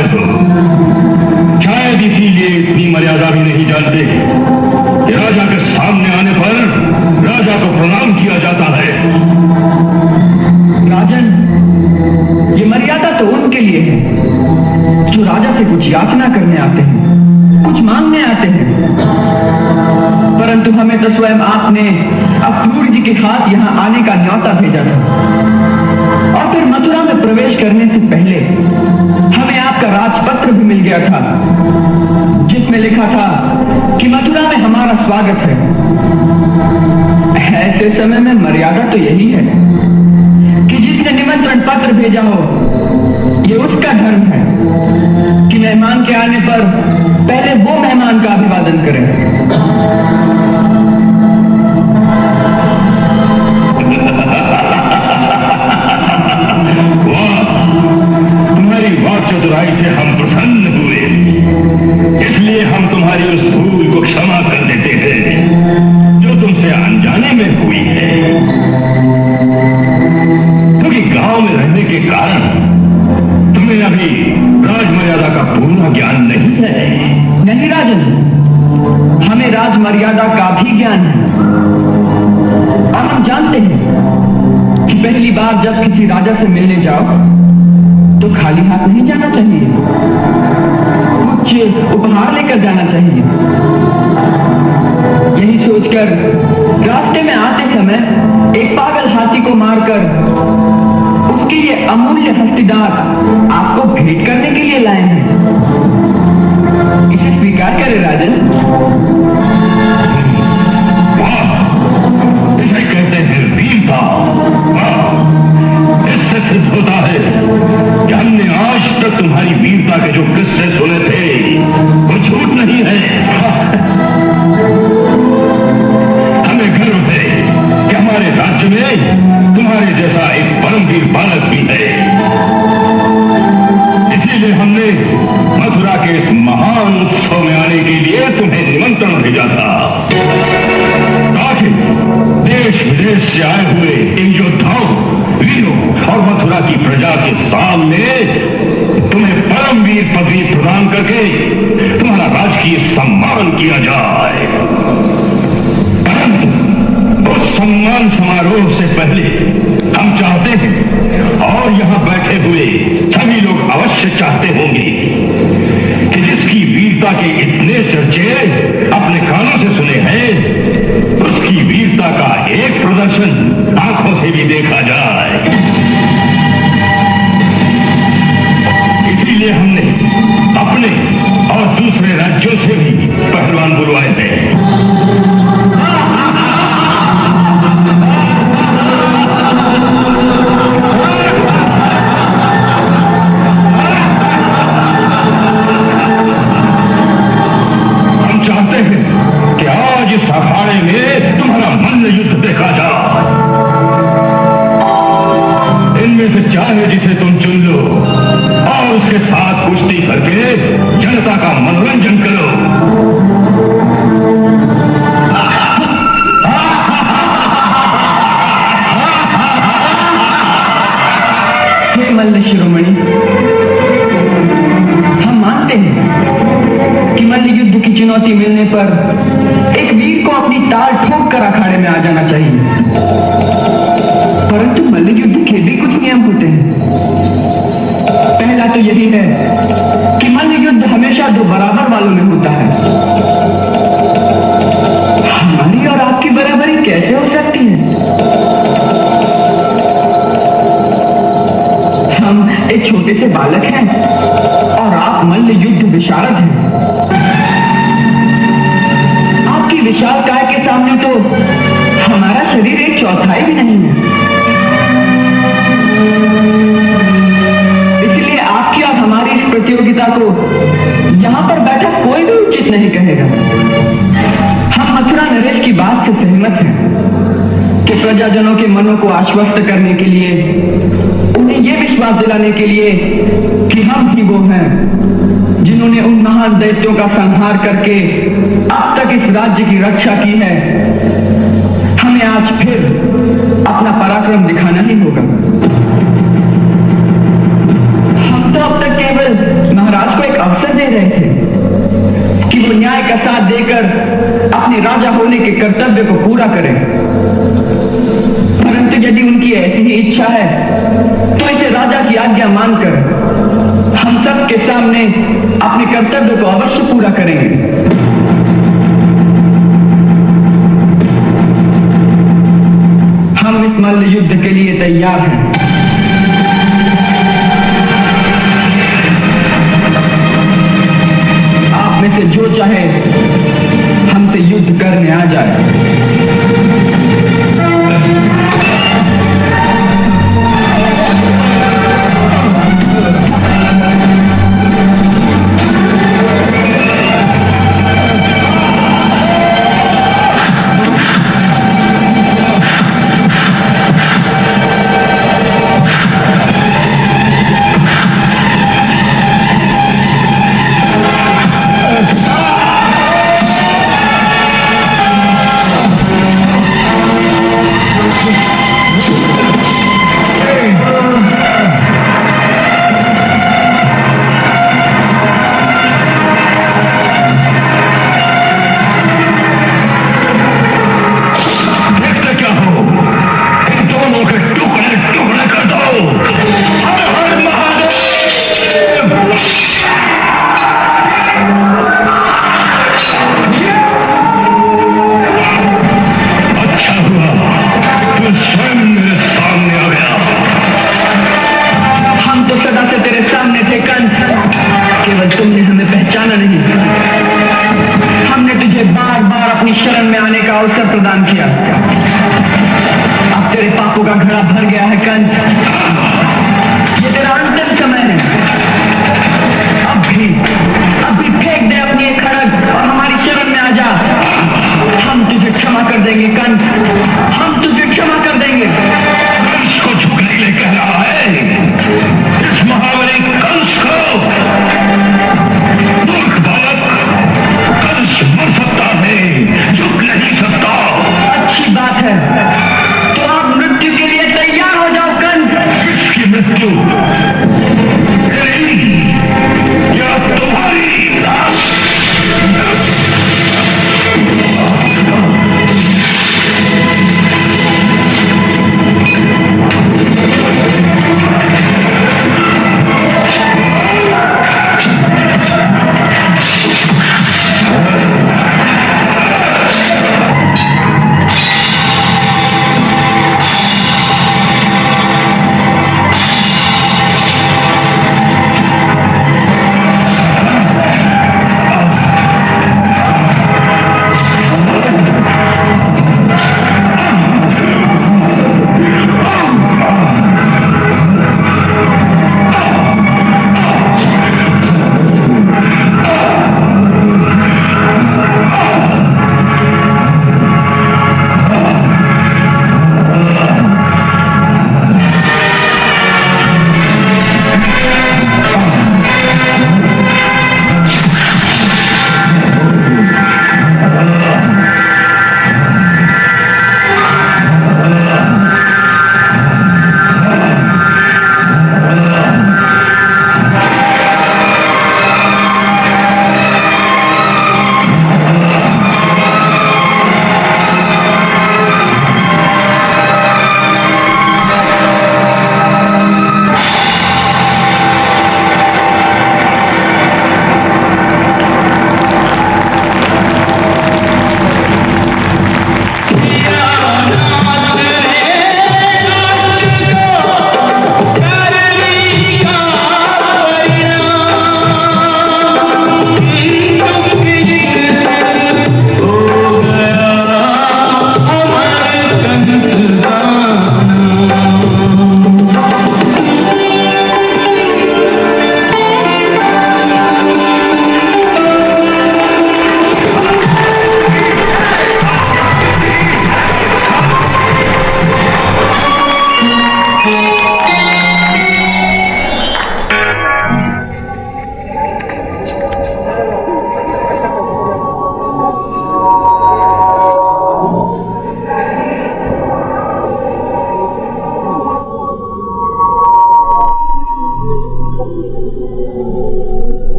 आए हो। शायद इसीलिए इतनी मर्यादा भी नहीं जानते कि राजा के सामने आने पर राजा को प्रणाम किया जाता है। राजन, ये मर्यादा तो उनके लिए है जो राजा से कुछ याचना करने आते हैं, कुछ मांगने आते हैं। परंतु हमें तो स्वयं आपने अक्रूर जी के हाथ यहाँ आने का न्योता भेजा था, और फिर मथुरा में प्रवेश करने से पहले हमें आपका राजपत्र भी मिल गया था, जिसमें लिखा था कि मथुरा में हमारा स्वागत है। ऐसे समय में मर्यादा तो यही है कि जिसने निमंत्रण पत्र भेजा हो, ये उसका धर्म है कि मेहमान के आने पर पहले वो मेहमान का अभिवादन करें। तुम्हारी वाक चतुराई से हम प्रसन्न हुए, इसलिए हम तुम्हारी उस भूल को क्षमा कर देते हैं जो तुमसे अनजाने में हुई है। क्योंकि गांव में रहने के कारण तुम्हें अभी राजमर्यादा का पूर्ण ज्ञान नहीं है। नहीं राजन, हमें राजमर्यादा का भी ज्ञान है, और हम जानते हैं कि पहली बार जब किसी राजा से मिलने जाओ तो खाली हाथ नहीं जाना चाहिए, कुछ उपहार लेकर जाना चाहिए। यही सोचकर रास्ते में आते समय एक पागल हाथी को मारकर उसके ये अमूल्य हस्तिदार आपको भेंट करने के लिए लाए हैं। इसे स्वीकार करें राजन। इसे कहते हैं वीरता। इससे सिद्ध होता है कि हमने आज तक तुम्हारी वीरता के जो किस्से सुने थे वो झूठ नहीं है। हमें गर्व है कि हमारे राज्य में तुम्हारे जैसा एक परमवीर बालक भी है। इसीलिए हमने मथुरा के इस महान उत्सव में आने के लिए तुम्हें निमंत्रण भेजा था, ताकि देश विदेश से आए हुए इन योद्धाओं, वीरों और मथुरा की प्रजा के सामने तुम्हें परमवीर पदवी प्रदान करके तुम्हारा राजकीय सम्मान किया जाए। परंतु उस सम्मान समारोह से पहले हम चाहते हैं, और यहाँ बैठे हुए सभी लोग अवश्य चाहते होंगे, कि जिसकी वीरता के इतने चर्चे अपने कानों से सुने हैं, उसकी वीरता का एक प्रदर्शन आंखों से भी देखा जाए। इसीलिए हमने अपने और दूसरे राज्यों से भी पहलवान बुलवाए हैं। हम चाहते हैं कि आज इस अखाड़े में तुम्हारा मल्ल युद्ध देखा जाए। इनमें से चाहे जिसे तुम चुन लो और उसके साथ कुश्ती करके जनता का मनोरंजन करो। हे मल्ल शिरोमणि, हम मानते हैं कि मल्ल युद्ध की चुनौती मिलने पर एक वीर को अपनी ताल ठोक कर अखाड़े में आ जाना चाहिए। परंतु मल्ल युद्ध के भी कुछ नियम होते हैं। पहला तो यही है कि मल्ल युद्ध हमेशा दो बराबर वालों में होता है। हमारी और आपकी बराबरी कैसे हो सकती है? हम एक छोटे से बालक हैं और आप मल्ल युद्ध विशारद हैं। आपकी विशाल काय के सामने तो हमारा शरीर एक चौथाई भी नहीं है। इसलिए आपकी और हमारी इस प्रतियोगिता को यहां पर बैठा कोई भी उचित नहीं कहेगा। हम मथुरा नरेश की बात से सहमत हैं कि प्रजाजनों के मनों को आश्वस्त करने के लिए, उन्हें यह विश्वास दिलाने के लिए कि हम ही वो हैं जिन्होंने उन महान दैत्यों का संहार करके अब तक इस राज्य की रक्षा की है, हमें आज फिर अपना पराक्रम दिखाना ही होगा। हम तो अब तक केवल महाराज का साथ देकर अपने राजा होने के कर्तव्य को पूरा करें। परंतु यदि उनकी ऐसी ही इच्छा है तो इसे राजा की आज्ञा मानकर हम सब के सामने अपने कर्तव्य को अवश्य पूरा करेंगे। हम इस मल्ल युद्ध के लिए तैयार हैं। आप में से जो चाहे हमसे युद्ध करने आ जाए।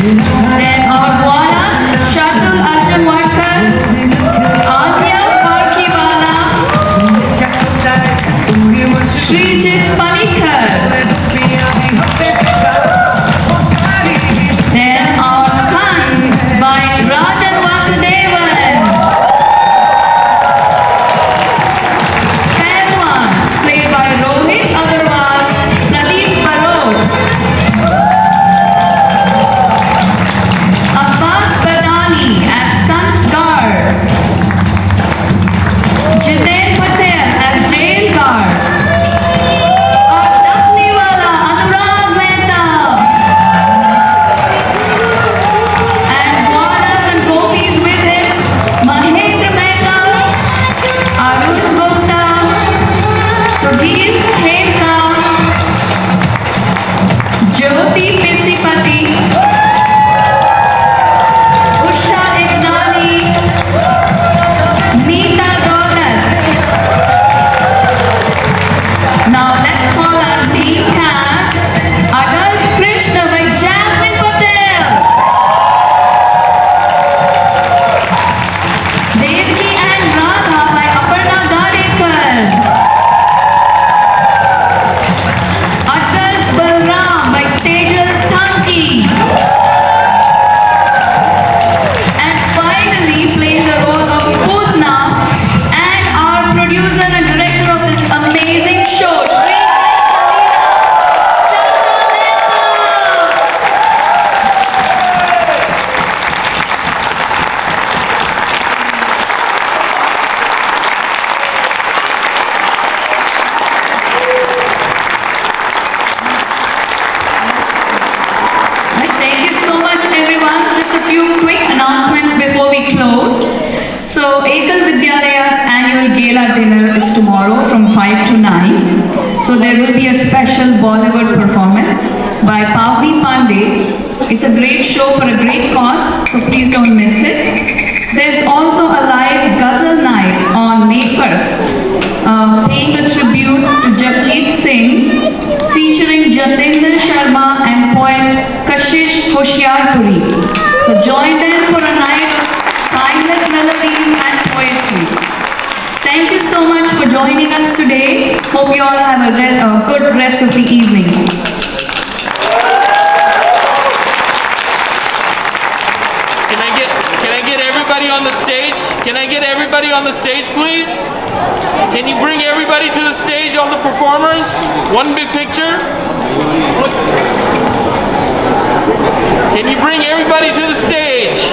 Then our Walas, Shatul Arjun Wadkar, Agya Farkiwala, Srijit Panikar. Then our Khans by Rajan Vasudevan. Pehlwans played by Rohit Agarwal, Pradeep Barot. Abbas Badani as Kans Guard. Jiten Patel as Jail Guard. Our Dapliwala Anurag Mehta. And Walas and Gopis with him, Mahendra Mehta, Arun Gupta, Sudhir Khemka, Jyoti Pisipati, Usha Ignani, Neeta Daulat. Now let's call our main cast, Adult Krishna by Jasmine Patel. Devki and Radha by Aparna Gadekar. Atal Balram by Tejal Thanki. And finally playing the role of Putna and our producer and director of this amazing show, Shri Krishna Leela, Chandra Mehta. Right, thank you so much everyone. Just a few quick announcements before we close. So Ekal Vidyalayas annual gala dinner is tomorrow from 5 to 9. So there will be a special Bollywood performance by Pavni Pandey. It's a great show for a great cause, so please don't miss it. There's also a live Ghazal night on May 1st, paying a tribute to Jagjit Singh, featuring Jatinder Sharma and poet Kashish Hoshiarpuri. So join them for a night of timeless melodies and poetry. Thank you so much for joining us today. Hope you all have a good rest of the evening. Can I get everybody on the stage? Can I get everybody on the stage, please? Can you bring everybody to the stage, all the performers? One big picture. Can you bring everybody to the stage?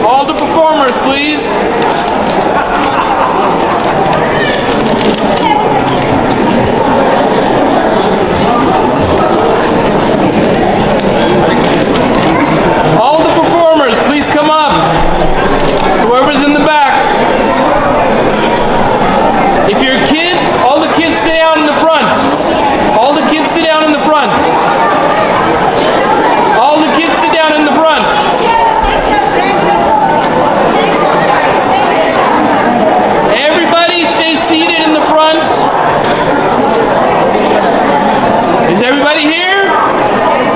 All the performers, please. All the performers, please come up. Whoever's in the back. If you're kids, all the kids sit down in the front. All the kids sit down in the front. All the kids sit down in the front. Everybody stay seated in the front. Is everybody here?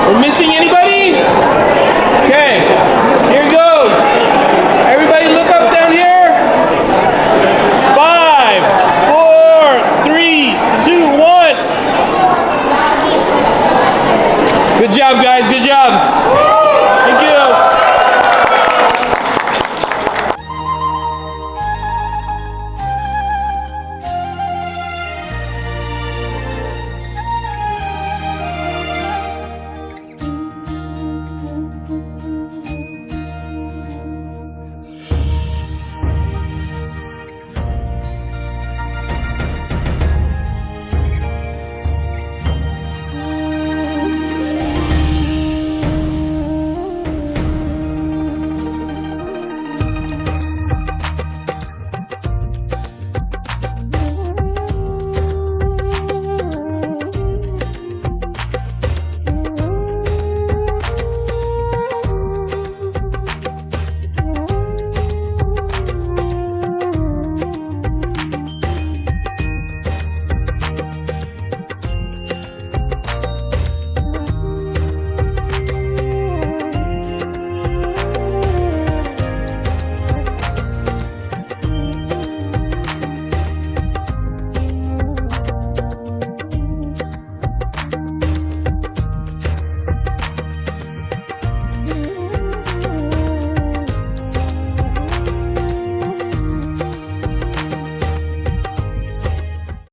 We're missing anybody? Okay, here goes. Everybody look up down here. 5, 4, 3, 2, 1. Good job, guys, good job.